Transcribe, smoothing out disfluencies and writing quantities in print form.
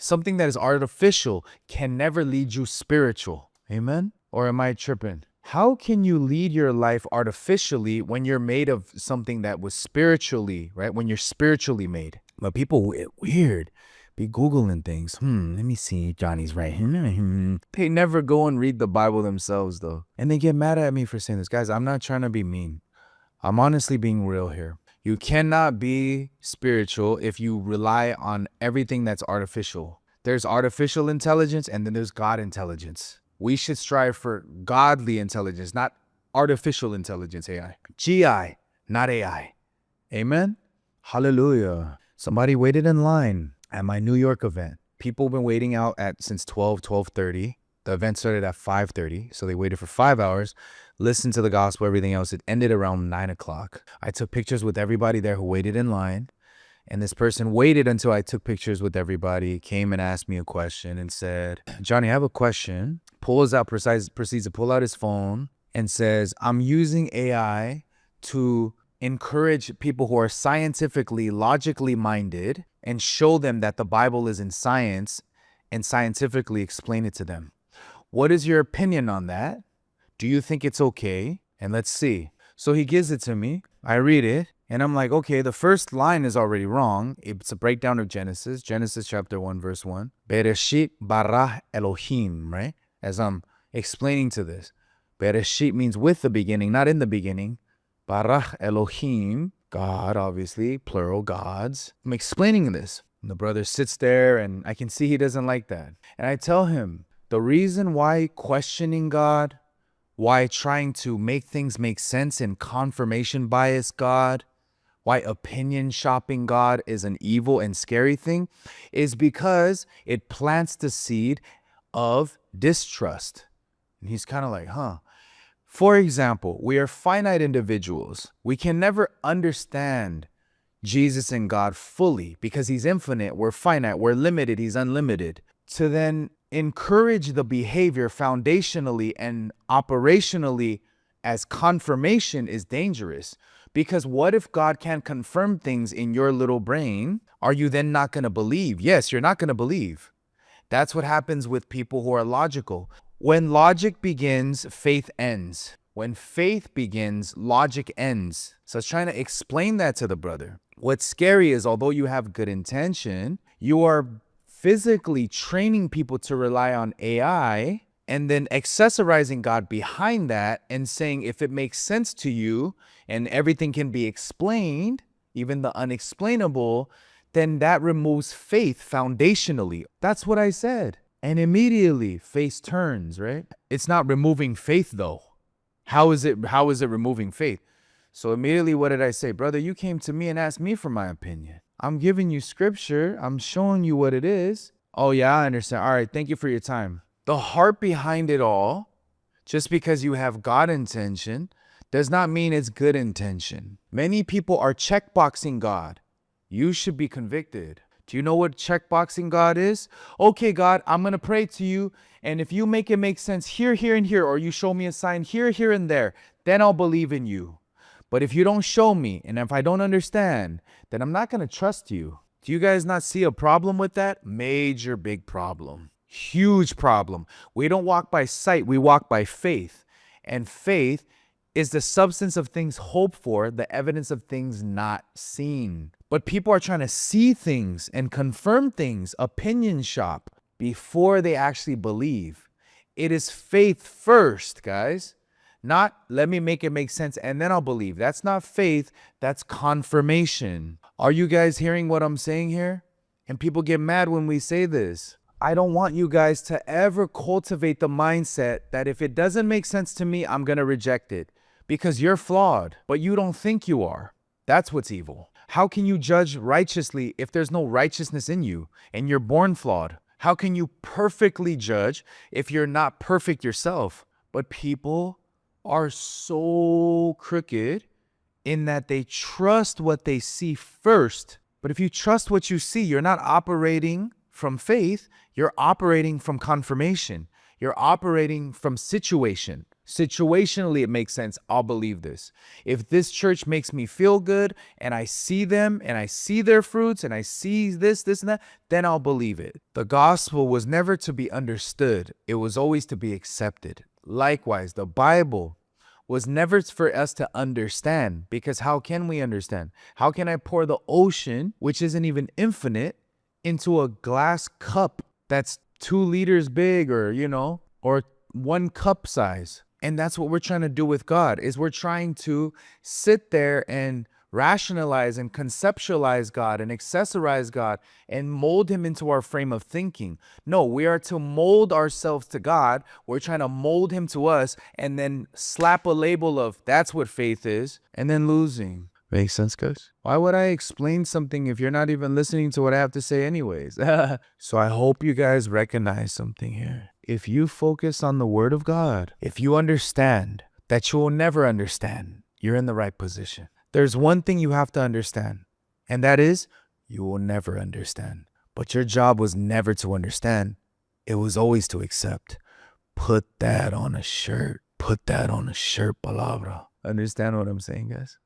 Something that is artificial can never lead you spiritual. Amen? Or am I tripping? How can you lead your life artificially when you're made of something that was spiritually, right? When you're spiritually made. But people, weird, be Googling things. Let me see. Johnny's right. They never go and read the Bible themselves, though. And they get mad at me for saying this. Guys, I'm not trying to be mean. I'm honestly being real here. You cannot be spiritual if you rely on everything that's artificial. There's artificial intelligence and then there's God intelligence. We should strive for godly intelligence, not artificial intelligence, AI. GI, not AI. Amen? Hallelujah. Somebody waited in line at my New York event. People have been waiting out since 12:30. The event started at 5:30, so they waited for 5 hours, listened to the gospel, everything else. It ended around 9 o'clock. I took pictures with everybody there who waited in line, and this person waited until I took pictures with everybody, came and asked me a question and said, Johnny, I have a question. Proceeds to pull out his phone and says, I'm using AI to encourage people who are scientifically, logically minded and show them that the Bible is in science and scientifically explain it to them. What is your opinion on that? Do you think it's okay? And let's see. So he gives it to me. I read it. And I'm like, okay, the first line is already wrong. It's a breakdown of Genesis. Genesis chapter 1, verse 1. Bereshit bara Elohim, right? As I'm explaining to this. Bereshit means with the beginning, not in the beginning. Bara Elohim, God, obviously, plural gods. I'm explaining this. And the brother sits there and I can see he doesn't like that. And I tell him, the reason why questioning God, why trying to make things make sense in confirmation bias God, why opinion shopping God is an evil and scary thing, is because it plants the seed of distrust. And he's kind of like, For example, we are finite individuals. We can never understand Jesus and God fully because he's infinite, we're finite, we're limited, he's unlimited. To then encourage the behavior foundationally and operationally as confirmation is dangerous. Because what if God can't confirm things in your little brain? Are you then not going to believe? Yes, you're not going to believe. That's what happens with people who are logical. When logic begins, faith ends. When faith begins, logic ends. So I was trying to explain that to the brother. What's scary is although you have good intention, you are physically training people to rely on AI and then accessorizing God behind that and saying if it makes sense to you and everything can be explained, even the unexplainable, then that removes faith foundationally. That's what I said. And immediately face turns, right? It's not removing faith though. How is it removing faith? So immediately what did I say? Brother, you came to me and asked me for my opinion. I'm giving you scripture. I'm showing you what it is. Oh yeah, I understand. All right, thank you for your time. The heart behind it all, just because you have God intention, does not mean it's good intention. Many people are checkboxing God. You should be convicted. Do you know what checkboxing God is? Okay, God, I'm going to pray to you. And if you make it make sense here, here, and here, or you show me a sign here, here, and there, then I'll believe in you. But if you don't show me, and if I don't understand, then I'm not going to trust you. Do you guys not see a problem with that? Major big problem. Huge problem. We don't walk by sight, we walk by faith. And faith is the substance of things hoped for, the evidence of things not seen. But people are trying to see things and confirm things, opinion shop, before they actually believe. It is faith first, guys. Not let me make it make sense and then I'll believe. That's not faith, that's confirmation. Are you guys hearing what I'm saying here? And people get mad when we say this. I don't want you guys to ever cultivate the mindset that if it doesn't make sense to me, I'm going to reject it. Because you're flawed, but you don't think you are. That's what's evil. How can you judge righteously if there's no righteousness in you and you're born flawed? How can you perfectly judge if you're not perfect yourself? But people are so crooked in that they trust what they see first. But if you trust what you see, you're not operating from faith, you're operating from confirmation. You're operating from situation. Situationally, it makes sense. I'll believe this. If this church makes me feel good and I see them and I see their fruits and I see this, and that, then I'll believe it. The gospel was never to be understood. It was always to be accepted. Likewise, the Bible was never for us to understand, because how can we understand? How can I pour the ocean, which isn't even infinite, into a glass cup that's 2 liters big, or, or 1 cup size? And that's what we're trying to do with God, is we're trying to sit there and rationalize and conceptualize God and accessorize God and mold him into our frame of thinking. No, we are to mold ourselves to God. We're trying to mold him to us and then slap a label of that's what faith is, and then losing. Makes sense, guys? Why would I explain something if you're not even listening to what I have to say anyways? So I hope you guys recognize something here. If you focus on the word of God, if you understand that you will never understand, you're in the right position. There's one thing you have to understand, and that is you will never understand. But your job was never to understand. It was always to accept. Put that on a shirt. Put that on a shirt, palabra. Understand what I'm saying, guys?